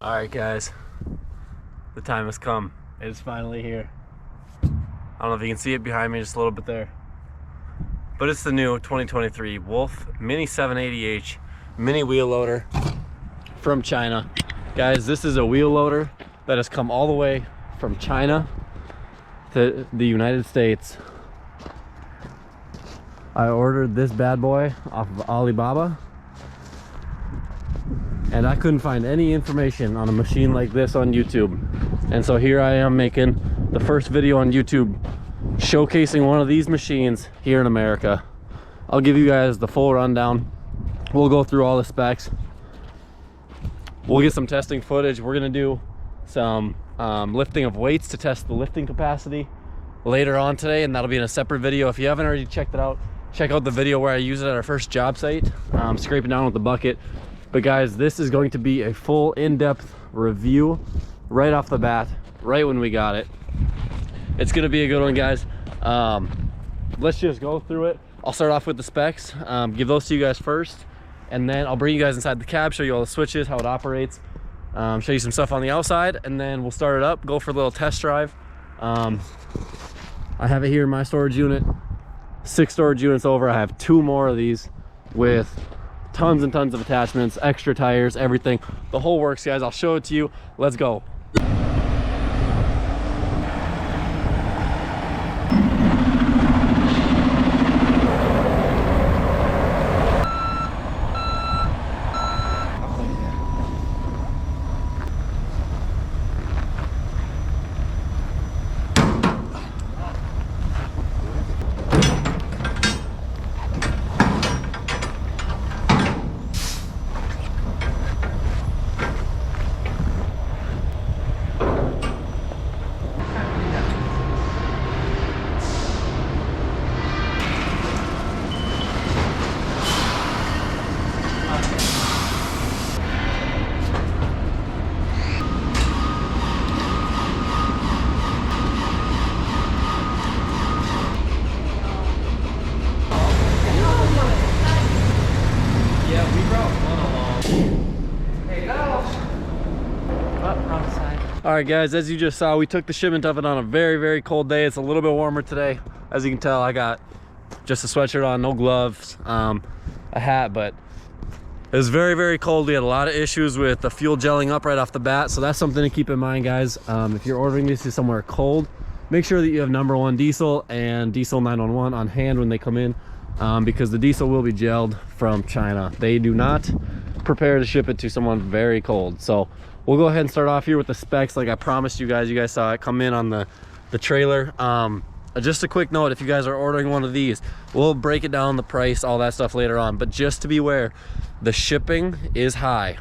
Alright guys, the time has come. It is finally here. I don't know if you can see it behind me just a little bit there, but it's the new 2023 Wolf Mini 780H mini wheel loader from China. Guys, this is a wheel loader that has come all the way from China to the United States. I ordered this bad boy off of Alibaba, and I couldn't find any information on a machine like this on YouTube. And so here I am making the first video on YouTube showcasing one of these machines here in America. I'll give you guys the full rundown. We'll go through all the specs. We'll get some testing footage. We're gonna do some lifting of weights to test the lifting capacity later on today, and that'll be in a separate video. If you haven't already checked it out, check out the video where I use it at our first job site, scraping down with the bucket. But guys, this is going to be a full in-depth review right off the bat, right when we got it. It's gonna be a good one, guys. Let's just go through it. I'll start off with the specs, give those to you guys first, and then I'll bring you guys inside the cab, show you all the switches, how it operates, show you some stuff on the outside, and then we'll start it up, go for a little test drive. I have it here in my storage unit, 6 storage units over. I have 2 more of these with tons and tons of attachments, extra tires, everything, the whole works, guys. I'll show it to you. Let's go. All right guys, as you just saw, we took the shipment of it on a very cold day. It's a little bit warmer today. As you can tell, I got just a sweatshirt on, no gloves, a hat, but it was very cold. We had a lot of issues with the fuel gelling up right off the bat, so that's something to keep in mind, guys. If you're ordering this to somewhere cold, make sure that you have #1 diesel and diesel 911 on hand when they come in, because the diesel will be gelled from China. They do not prepare to ship it to someone very cold. So we'll go ahead and start off here with the specs like I promised you guys. You guys saw it come in on the trailer. Just a quick note, if you guys are ordering one of these, we'll break it down, the price, all that stuff later on, but just to be aware, the shipping is high.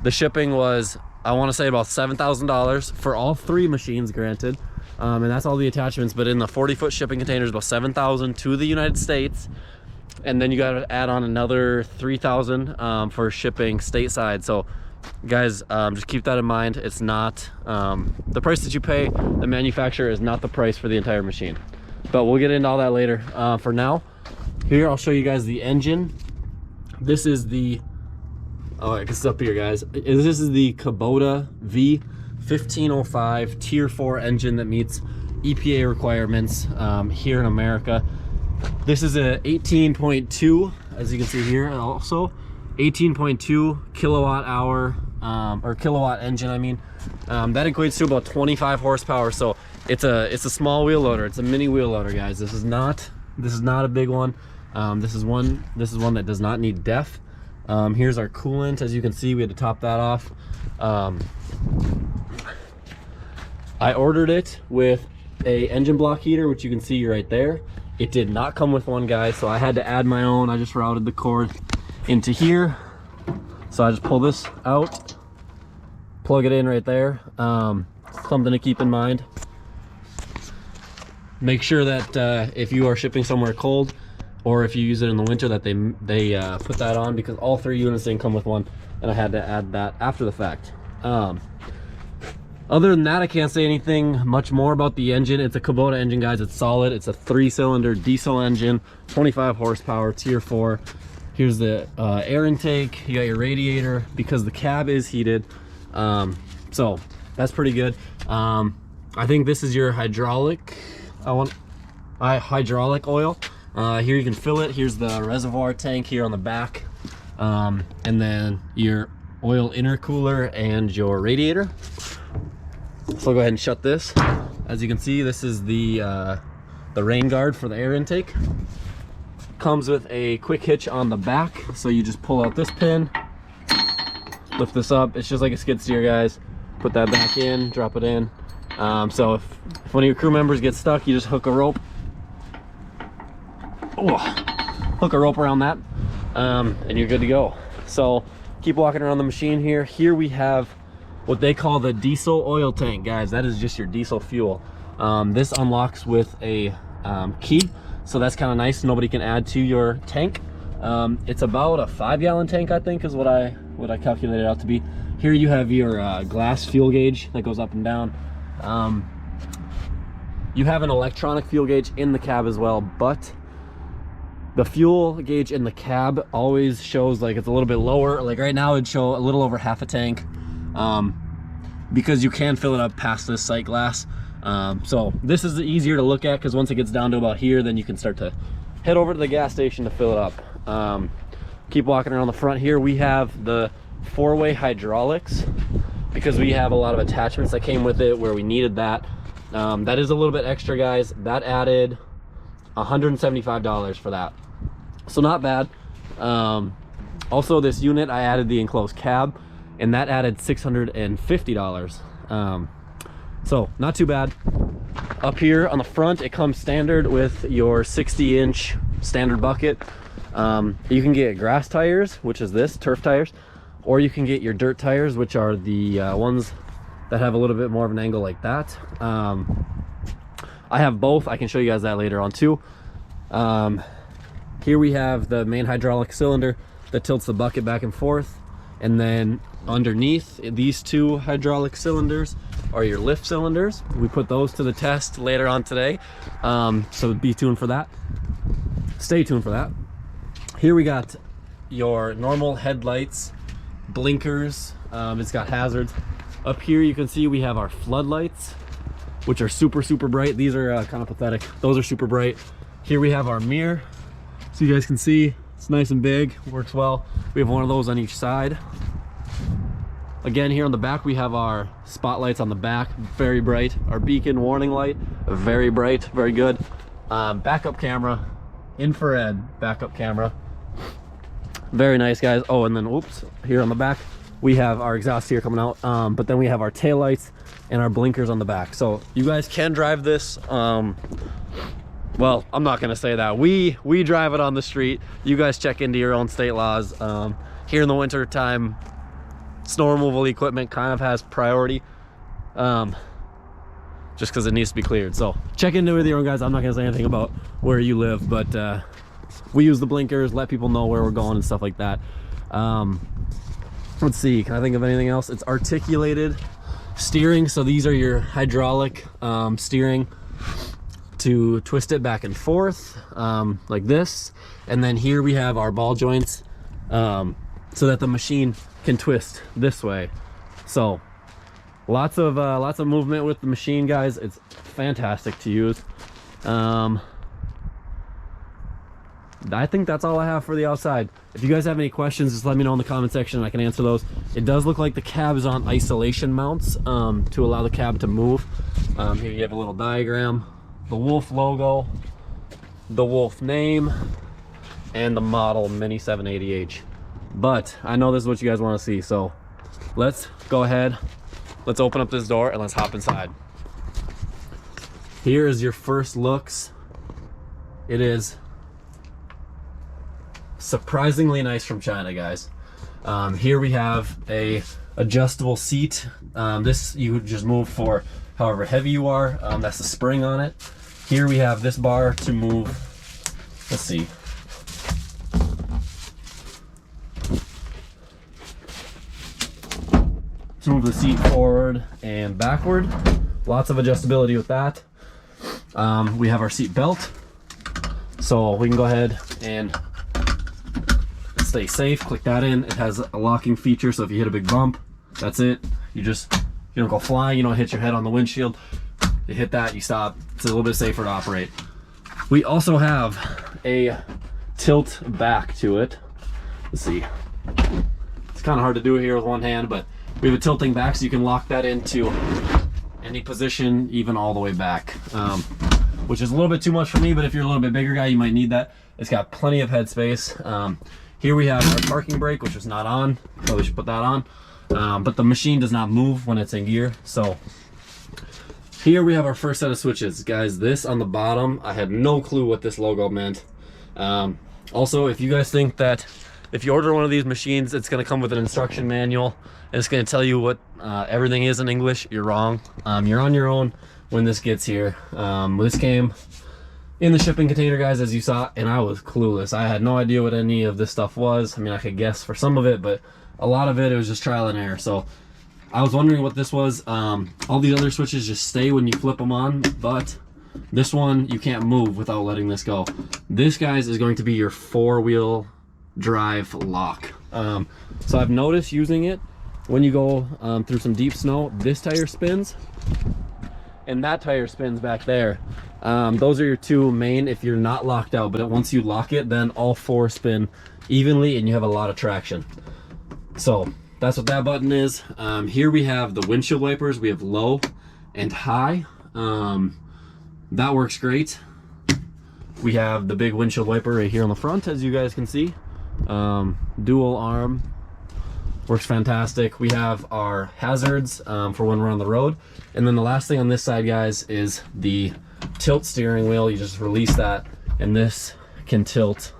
The shipping was, I want to say, about $7,000 for all 3 machines, granted, and that's all the attachments. But in the 40-foot shipping containers, about $7,000 to the United States, and then you got to add on another $3,000 for shipping stateside. So guys, just keep that in mind. It's not the price that you pay the manufacturer is not the price for the entire machine, but we'll get into all that later. For now, here I'll show you guys the engine. This is the, oh, I guess it's up here, guys. This is the Kubota V1505 tier 4 engine that meets EPA requirements here in America. This is a 18.2, as you can see here, also 18.2 kilowatt hour, or kilowatt engine, I mean. That equates to about 25 horsepower. So it's a small wheel loader. It's a mini wheel loader, guys. This is not a big one. This is one that does not need DEF. Here's our coolant. As you can see, we had to top that off. I ordered it with a engine block heater, which you can see right there. It did not come with one, guys, so I had to add my own. I just routed the cord into here, so I just pull this out, plug it in right there. Something to keep in mind. Make sure that if you are shipping somewhere cold, or if you use it in the winter, that they put that on, because all 3 units didn't come with one, and I had to add that after the fact. Other than that, I can't say anything much more about the engine. It's a Kubota engine, guys. It's solid. It's a 3-cylinder diesel engine, 25 horsepower, tier 4. Here's the air intake. You got your radiator. Because the cab is heated, So that's pretty good. I think this is your hydraulic hydraulic oil. Here you can fill it. Here's the reservoir tank here on the back, and then your oil intercooler and your radiator. So I'll go ahead and shut this. As you can see, this is the rain guard for the air intake. Comes with a quick hitch on the back, so you just pull out this pin, lift this up. It's just like a skid steer, guys. Put that back in, drop it in. So if one of your crew members gets stuck, you just hook a rope. Hook a rope around that, and you're good to go. So keep walking around the machine here. Here we have what they call the diesel oil tank, guys. That is just your diesel fuel. This unlocks with a key, so that's kind of nice. Nobody can add to your tank. It's about a 5-gallon tank, I think, is what I calculated it out to be. Here you have your glass fuel gauge that goes up and down. You have an electronic fuel gauge in the cab as well, but the fuel gauge in the cab always shows like it's a little bit lower. Like right now it'd show a little over half a tank, because you can fill it up past this sight glass. So this is easier to look at, because once it gets down to about here, then you can start to head over to the gas station to fill it up. Keep walking around the front here. We have the 4-way hydraulics, because we have a lot of attachments that came with it where we needed that. That is a little bit extra, guys. That added $175 for that, so not bad. Also, this unit, I added the enclosed cab, and that added $650. So not too bad. Up here on the front, it comes standard with your 60-inch standard bucket. You can get grass tires, which is this, turf tires, or you can get your dirt tires, which are the ones that have a little bit more of an angle like that. I have both. I can show you guys that later on too. Here we have the main hydraulic cylinder that tilts the bucket back and forth, and then underneath these 2 hydraulic cylinders are your lift cylinders. We put those to the test later on today, so be tuned for that. Stay tuned for that. Here we got your normal headlights, blinkers. It's got hazards. Up here you can see we have our floodlights, which are super bright. These are kind of pathetic. Those are super bright. Here we have our mirror, so you guys can see it's nice and big, works well. We have one of those on each side. Again, here on the back we have our spotlights on the back, very bright. Our beacon warning light, very bright, very good. Backup camera, infrared backup camera, very nice, guys. Oh, and then oops, here on the back we have our exhaust here coming out, but then we have our tail lights and our blinkers on the back. So you guys can drive this. Well, I'm not gonna say that. We drive it on the street. You guys check into your own state laws. Here in the winter time, snow removal equipment kind of has priority, just because it needs to be cleared. So check into it with your own, guys. I'm not gonna say anything about where you live, but we use the blinkers, let people know where we're going and stuff like that. Let's see, can I think of anything else? It's articulated steering, so these are your hydraulic steering to twist it back and forth, like this. And then here we have our ball joints, so that the machine can twist this way. So lots of movement with the machine, guys. It's fantastic to use. I think that's all I have for the outside. If you guys have any questions, just let me know in the comment section and I can answer those. It does look like the cab is on isolation mounts, to allow the cab to move. Here you have a little diagram, the Wolf logo, the Wolf name, and the model Mini 780H. But I know this is what you guys want to see, so let's go ahead, let's open up this door and let's hop inside. Here is your first looks. It is surprisingly nice from China, guys. Here we have a adjustable seat. This you would just move for however heavy you are. That's the spring on it. Here we have this bar to move, let's see, to move the seat forward and backward. Lots of adjustability with that. We have our seat belt, so we can go ahead and stay safe. Click that in. It has a locking feature, so if you hit a big bump, that's it. You don't go flying, you don't hit your head on the windshield. You hit that, you stop. It's a little bit safer to operate. We also have a tilt back to it. Let's see. It's kind of hard to do it here with one hand, but we have a tilting back so you can lock that into any position, even all the way back, which is a little bit too much for me, but if you're a little bit bigger guy, you might need that. It's got plenty of headspace. Here we have our parking brake, which is not on. Probably should put that on. But the machine does not move when it's in gear. So here we have our first set of switches. Guys, this on the bottom, I had no clue what this logo meant. Also, if you guys think that if you order one of these machines, it's gonna come with an instruction manual and it's gonna tell you what everything is in English, you're wrong. You're on your own when this gets here. This came in the shipping container, guys, as you saw, and I was clueless. I had no idea what any of this stuff was. I mean, I could guess for some of it, but a lot of it was just trial and error. So I was wondering what this was. All these other switches just stay when you flip them on, but this one you can't move without letting this go. This, guys, is going to be your 4-wheel drive lock. So I've noticed using it when you go through some deep snow, this tire spins and that tire spins back there. Those are your two main if you're not locked out, but once you lock it, then all 4 spin evenly and you have a lot of traction. So that's what that button is. Here we have the windshield wipers. We have low and high. That works great. We have the big windshield wiper right here on the front, as you guys can see. Dual arm, works fantastic. We have our hazards for when we're on the road. And then the last thing on this side, guys, is the tilt steering wheel. You just release that and this can tilt.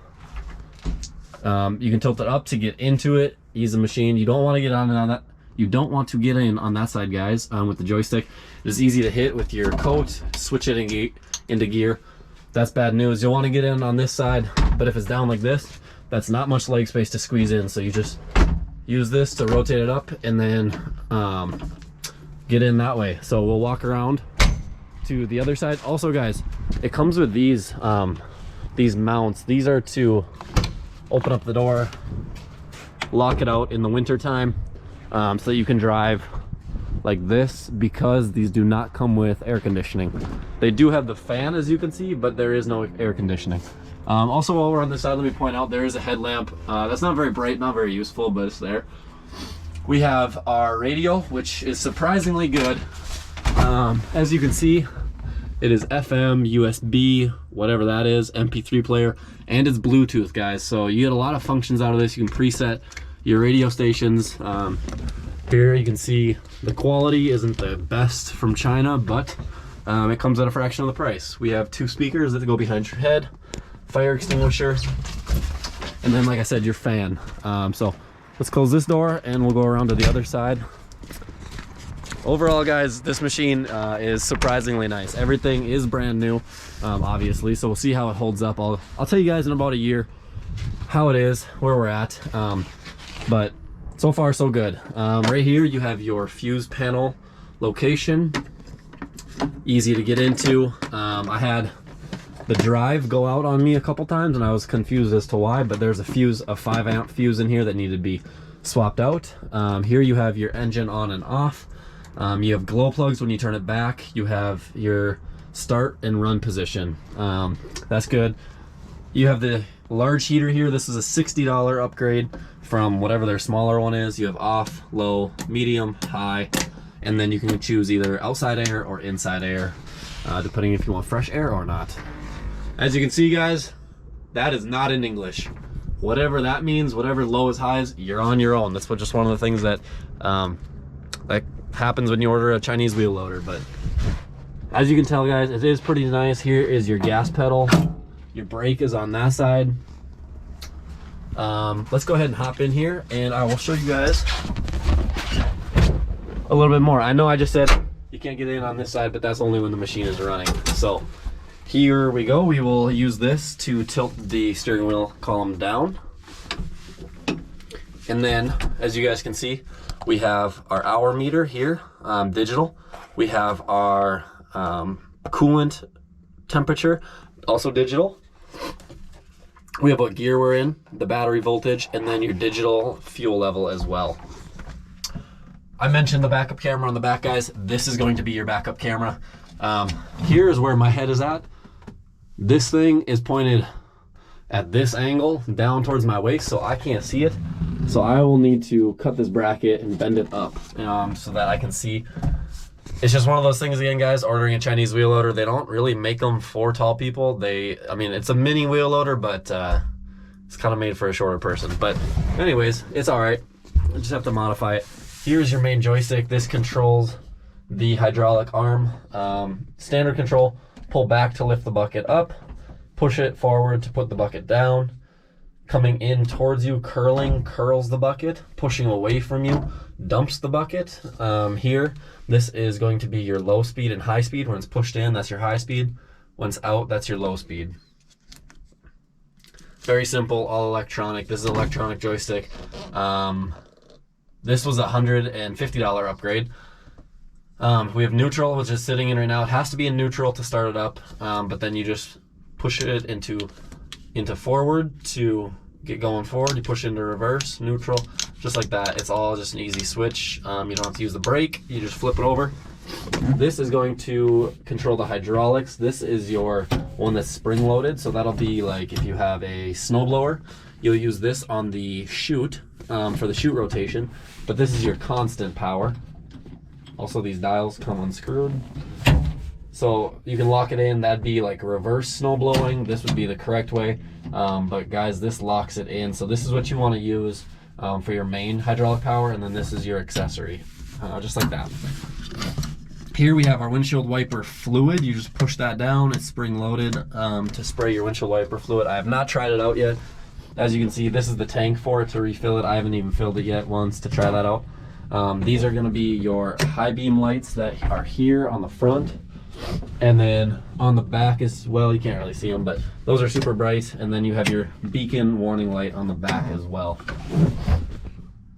You can tilt it up to get into it, ease the machine. You don't want to get on that. You don't want to get in on that side, guys, with the joystick. It's easy to hit with your coat, switch it into gear. That's bad news. You'll want to get in on this side, but if it's down like this, that's not much leg space to squeeze in. So you just use this to rotate it up and then get in that way. So we'll walk around to the other side. Also, guys, it comes with these mounts. These are to open up the door, lock it out in the winter time, so that you can drive like this, because these do not come with air conditioning. They do have the fan, as you can see, but there is no air conditioning. Also, while we're on this side, let me point out there is a headlamp. That's not very bright, not very useful, but it's there. We have our radio, which is surprisingly good. As you can see, it is FM, USB, whatever that is, MP3 player, and it's Bluetooth, guys. So you get a lot of functions out of this. You can preset your radio stations. Here you can see the quality isn't the best from China, but it comes at a fraction of the price. We have 2 speakers that go behind your head, fire extinguisher, and then, like I said, your fan. So let's close this door and we'll go around to the other side. Overall, guys, this machine is surprisingly nice. Everything is brand new, obviously, so we'll see how it holds up. I'll tell you guys in about a year how it is, where we're at, but so far so good. Right here you have your fuse panel location, easy to get into. I had the drive go out on me a couple times and I was confused as to why, but there's a 5-amp fuse in here that needed to be swapped out. Here you have your engine on and off. You have glow plugs when you turn it back. You have your start and run position. That's good. You have the large heater here. This is a $60 upgrade from whatever their smaller one is. You have off, low, medium, high, and then you can choose either outside air or inside air, depending if you want fresh air or not. As you can see, guys, that is not in English. Whatever that means, whatever low is high is, you're on your own. That's just one of the things that happens when you order a Chinese wheel loader. But as you can tell, guys, it is pretty nice. Here is your gas pedal. Your brake is on that side. Let's go ahead and hop in here and I will show you guys a little bit more. I know I just said you can't get in on this side, but that's only when the machine is running. So here we go. We will use this to tilt the steering wheel column down. And then, as you guys can see, we have our hour meter here, digital. We have our coolant temperature, also digital. We have what gear we're in, the battery voltage, and then your digital fuel level as well. I mentioned the backup camera on the back, guys. This is going to be your backup camera. Here is where my head is at. This thing is pointed at this angle down towards my waist, so I can't see it. So I will need to cut this bracket and bend it up so that I can see. It's just one of those things again, guys, ordering a Chinese wheel loader. They don't really make them for tall people. I mean, it's a mini wheel loader, but it's kind of made for a shorter person. But anyways, it's all right. I just have to modify it. Here's your main joystick. This controls the hydraulic arm. Standard control, pull back to lift the bucket up, push it forward to put the bucket down. Coming in towards you, curls the bucket. Pushing away from you, dumps the bucket. Here, this is going to be your low speed and high speed. When it's pushed in, that's your high speed. When it's out, that's your low speed. Very simple, all electronic. This is an electronic joystick. This was a $150 upgrade. We have neutral, which is sitting in right now. It has to be in neutral to start it up, but then you just push it into forward to get going forward. You push it into reverse, neutral, just like that. It's all just an easy switch. You don't have to use the brake. You just flip it over. This is going to control the hydraulics. This is your one that's spring loaded, so that'll be like if you have a snowblower, you'll use this on the chute for the chute rotation, but this is your constant power. Also, these dials come unscrewed, so you can lock it in. That'd be like reverse snow blowing. This would be the correct way, but guys, this locks it in. So this is what you want to use for your main hydraulic power, and then this is your accessory, just like that. Here we have our windshield wiper fluid. You just push that down. It's spring loaded to spray your windshield wiper fluid. I have not tried it out yet. As you can see, this is the tank for it to refill it. I haven't even filled it yet once to try that out. These are going to be your high beam lights that are here on the front, and then on the back as well. You can't really see them, but those are super bright. And then you have your beacon warning light on the back as well.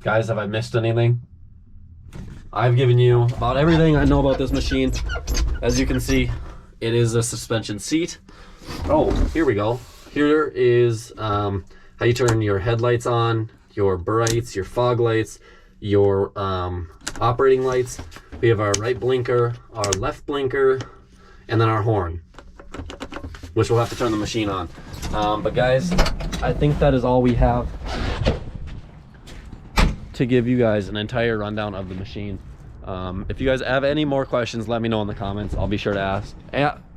Guys, have I missed anything? I've given you about everything I know about this machine. As you can see, it is a suspension seat. Oh, here we go. Here is how you turn your headlights on, your brights, your fog lights, your operating lights. We have our right blinker, our left blinker, and then our horn, which we'll have to turn the machine on. But guys, I think that is all we have to give you guys an entire rundown of the machine. If you guys have any more questions, let me know in the comments. I'll be sure to ask.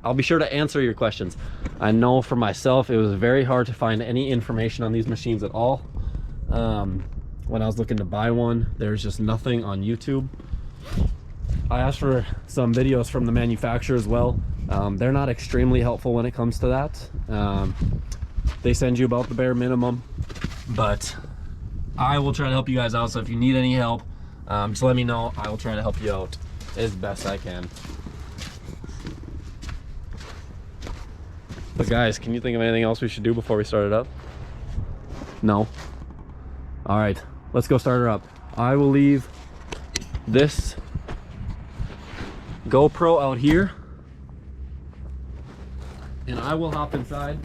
I'll be sure to answer your questions. I know for myself, it was very hard to find any information on these machines at all. When I was looking to buy one, there's just nothing on YouTube. I asked for some videos from the manufacturer as well. They're not extremely helpful when it comes to that. They send you about the bare minimum, but I will try to help you guys out. So if you need any help, just let me know. I will try to help you out as best I can. But guys, can you think of anything else we should do before we start it up? No? All right, let's go start her up. I will leave this GoPro out here, and I will hop inside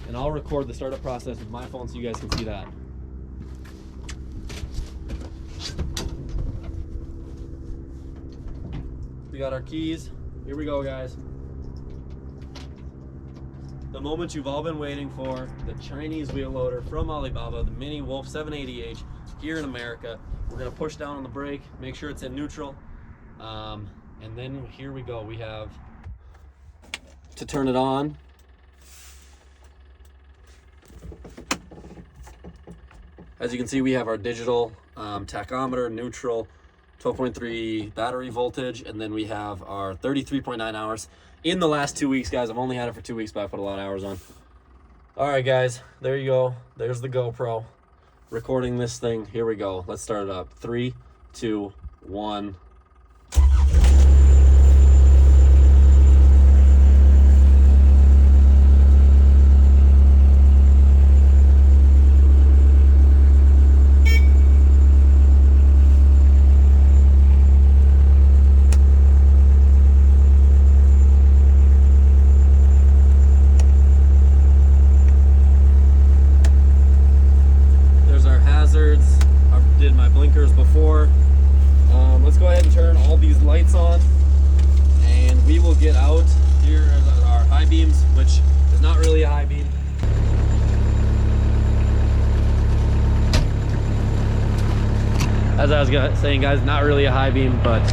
and I'll record the startup process with my phone so you guys can see that. We got our keys. Here we go, guys. The moment you've all been waiting for, the Chinese wheel loader from Alibaba, the Mini Wolf 780H here in America. We're gonna push down on the brake, make sure it's in neutral, and then here we go. We have to turn it on. As you can see, we have our digital tachometer, neutral, 12.3 battery voltage, and then we have our 33.9 hours. In the last 2 weeks, guys, I've only had it for 2 weeks, but I put a lot of hours on. All right, guys, there you go. There's the GoPro recording this thing. Here we go. Let's start it up. 3, 2, 1. Did my blinkers before. I was saying, guys, not really a high beam, but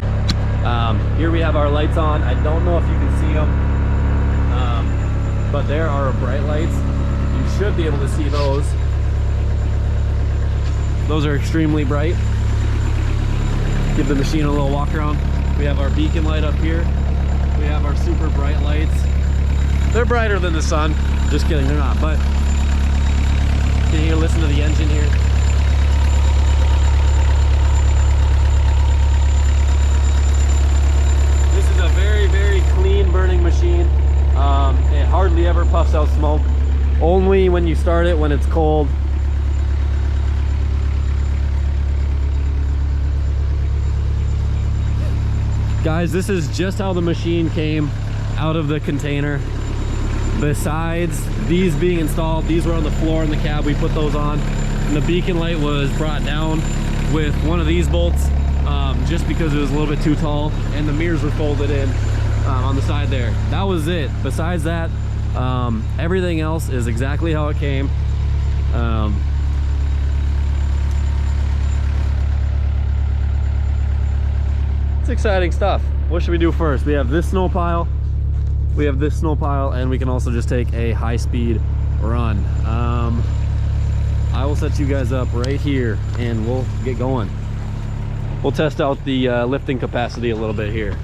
here we have our lights on. I don't know if you can see them, but there are bright lights. You should be able to see those. Those are extremely bright. Give the machine a little walk around. We have our beacon light up here. We have our super bright lights. They're brighter than the sun. Just kidding, they're not, but can you listen to the engine here? This is a very, very clean burning machine. It hardly ever puffs out smoke. Only when you start it when it's cold. Guys, this is just how the machine came out of the container. Besides these being installed, these were on the floor in the cab, we put those on. And the beacon light was brought down with one of these bolts, just because it was a little bit too tall, and the mirrors were folded in on the side there. That was it. Besides that, everything else is exactly how it came. It's exciting stuff. What should we do first? We have this snow pile, we have this snow pile, and we can also just take a high-speed run. I will set you guys up right here and we'll get going. We'll test out the lifting capacity a little bit here.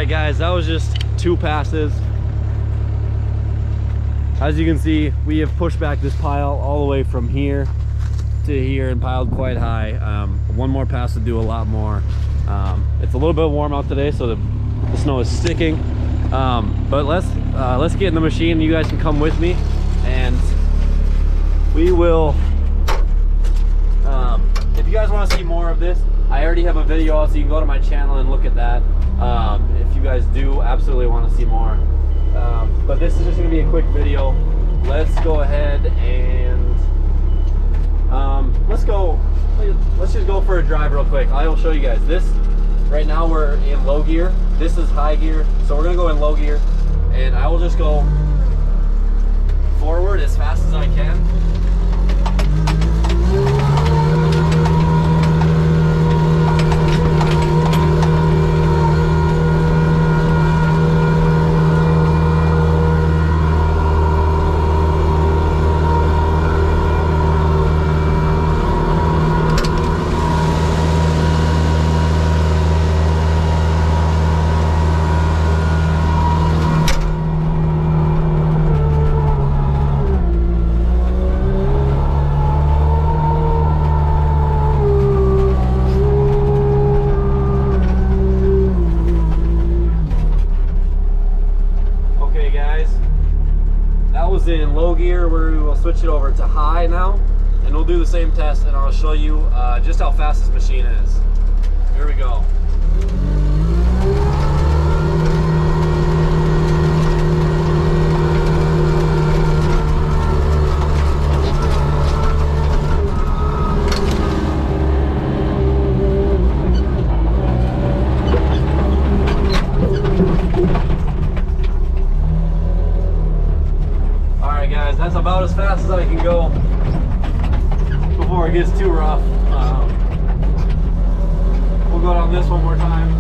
Guys, that was just 2 passes. As you can see, we have pushed back this pile all the way from here to here and piled quite high. One more pass to do a lot more. It's a little bit warm out today, so the snow is sticking. But let's get in the machine. You guys can come with me, and we will. If you guys want to see more of this, I already have a video out, so you can go to my channel and look at that. If you guys do absolutely want to see more, but this is just going to be a quick video. Let's go ahead and let's just go for a drive real quick. I will show you guys this. Right now we're in low gear. This is high gear, so we're gonna go in low gear, and I will just go forward as fast as I can. In low gear, where we will switch it over to high now, and we'll do the same test, and I'll show you just how fast this machine is. Here we go. That's about as fast as I can go before it gets too rough. We'll go down this one more time.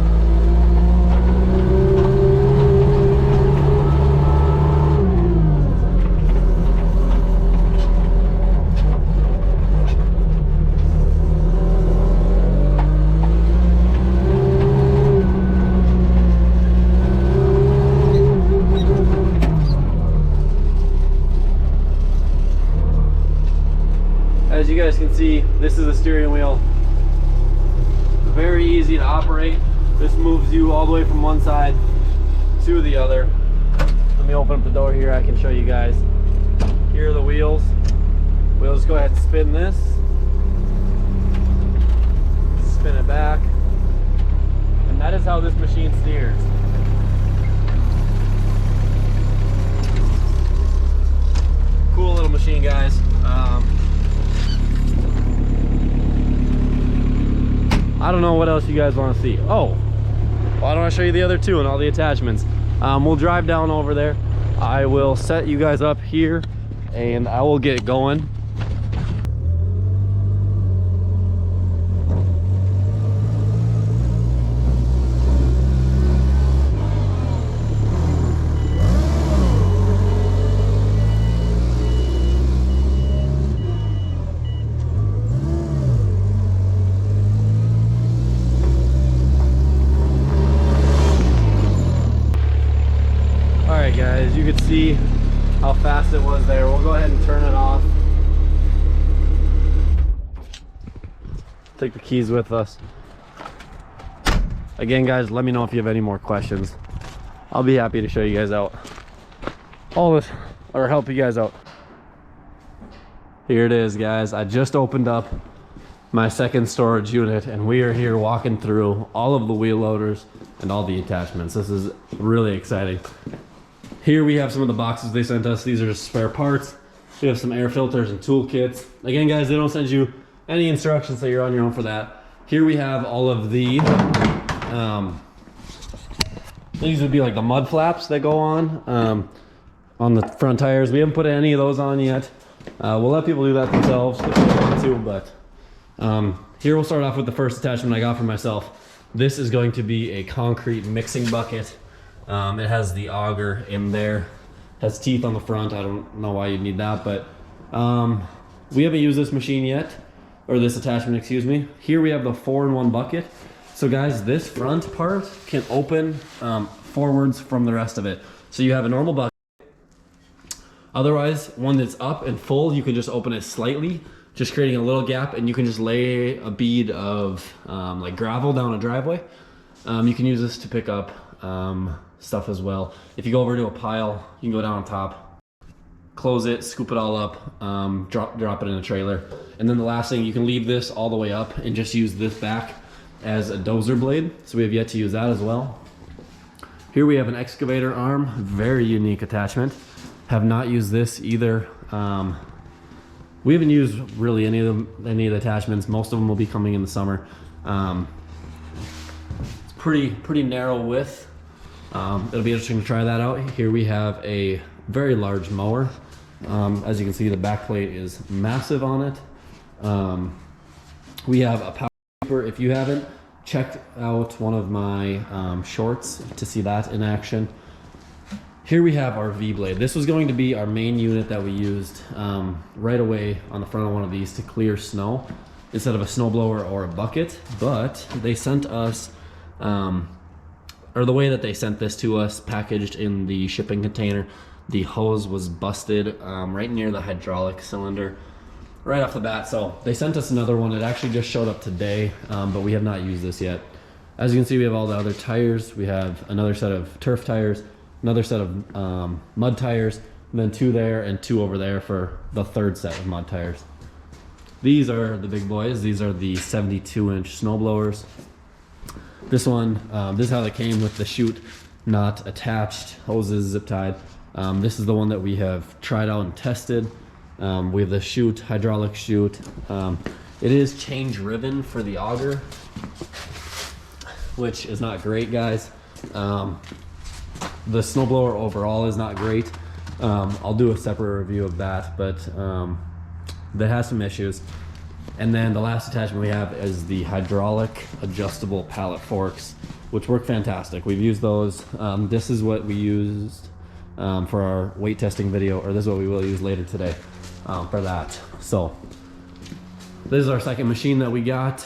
see, this is the steering wheel. Very easy to operate. This moves you all the way from one side to the other. Let me open up the door here, I can show you guys. Here are the wheels. We'll just go ahead and spin this. Spin it back. And that is how this machine steers. Cool little machine, guys. I don't know what else you guys want to see. Oh, why don't I show you the other two and all the attachments? We'll drive down over there. I will set you guys up here and I will get going. Alright guys, you can see how fast it was there. We'll go ahead and turn it off. Take the keys with us. Again guys, let me know if you have any more questions. I'll be happy to show you guys out all this, or help you guys out. Here it is guys, I just opened up my second storage unit and we are here walking through all of the wheel loaders and all the attachments. This is really exciting. Here we have some of the boxes they sent us. These are just spare parts. We have some air filters and tool kits. Again guys, they don't send you any instructions, so you're on your own for that. Here we have all of the these would be like the mud flaps that go on the front tires. We haven't put any of those on yet. We'll let people do that themselves if they want to, but here we'll start off with the first attachment I got for myself. This is going to be a concrete mixing bucket. It has the auger in there, has teeth on the front. I don't know why you'd need that, but we haven't used this machine yet, or this attachment, excuse me. Here we have the 4-in-1 bucket. So guys, this front part can open forwards from the rest of it. So you have a normal bucket. Otherwise, one that's up and full, you can just open it slightly, just creating a little gap, and you can just lay a bead of like gravel down a driveway. You can use this to pick up stuff as well. If you go over to a pile, you can go down on top, close it, scoop it all up, drop it in a trailer. And then the last thing, you can leave this all the way up and just use this back as a dozer blade. So we have yet to use that as well. Here we have an excavator arm, very unique attachment. Have not used this either. We haven't used really any of the attachments. Most of them will be coming in the summer. It's pretty narrow width. It'll be interesting to try that out. Here we have a very large mower. As you can see, the back plate is massive on it. We have a power sweeper. If you haven't checked out one of my shorts to see that in action. Here we have our V-blade. This was going to be our main unit that we used right away on the front of one of these to clear snow instead of a snowblower or a bucket, but they sent us or the way that they sent this to us, packaged in the shipping container, the hose was busted right near the hydraulic cylinder right off the bat. So they sent us another one. It actually just showed up today, but we have not used this yet. As you can see, we have all the other tires. We have another set of turf tires, another set of mud tires, and then 2 there and 2 over there for the third set of mud tires. These are the big boys. These are the 72-inch snow blowers. This one, this is how they came, with the chute not attached, hoses zip tied. This is the one that we have tried out and tested. We have the chute, hydraulic chute. It is change ribbon for the auger, which is not great, guys. The snowblower overall is not great. I'll do a separate review of that, but that has some issues. And then the last attachment we have is the hydraulic adjustable pallet forks, which work fantastic. We've used those. This is what we used for our weight testing video, or this is what we will use later today for that. So this is our second machine that we got.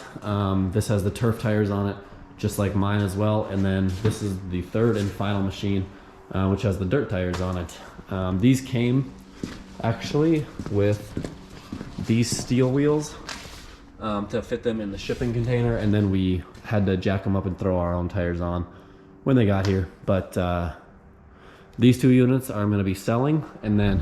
This has the turf tires on it, just like mine as well. And then this is the third and final machine, which has the dirt tires on it. These came actually with these steel wheels. to fit them in the shipping container, and then we had to jack them up and throw our own tires on when they got here. But these 2 units I'm going to be selling, and then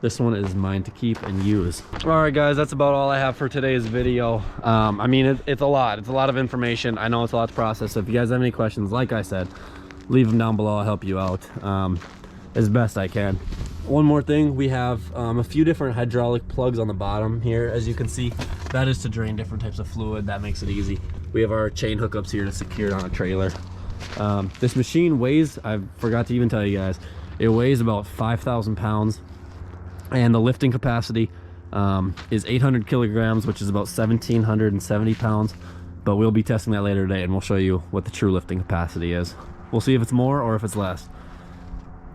this one is mine to keep and use. All right, guys, that's about all I have for today's video. I mean, it's a lot. It's a lot of information. I know it's a lot to process. So if you guys have any questions, like I said, leave them down below. I'll help you out as best I can. One more thing, we have a few different hydraulic plugs on the bottom here, as you can see. That is to drain different types of fluid. That makes it easy. We have our chain hookups here to secure it on a trailer. This machine weighs, I forgot to even tell you guys, it weighs about 5,000 pounds. And the lifting capacity is 800 kilograms, which is about 1,770 pounds. But we'll be testing that later today, and we'll show you what the true lifting capacity is. We'll see if it's more or if it's less.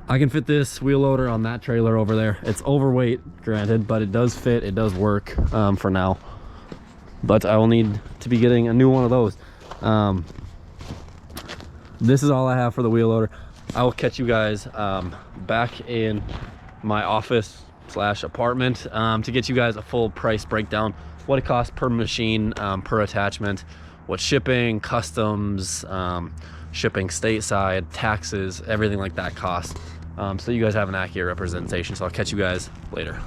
I can fit this wheel loader on that trailer over there. It's overweight, granted, but it does fit. It does work for now. But I will need to be getting a new one of those. This is all I have for the wheel loader. I will catch you guys back in my office / apartment to get you guys a full price breakdown, what it costs per machine, per attachment, what shipping, customs, shipping stateside, taxes, everything like that costs, so you guys have an accurate representation. So I'll catch you guys later.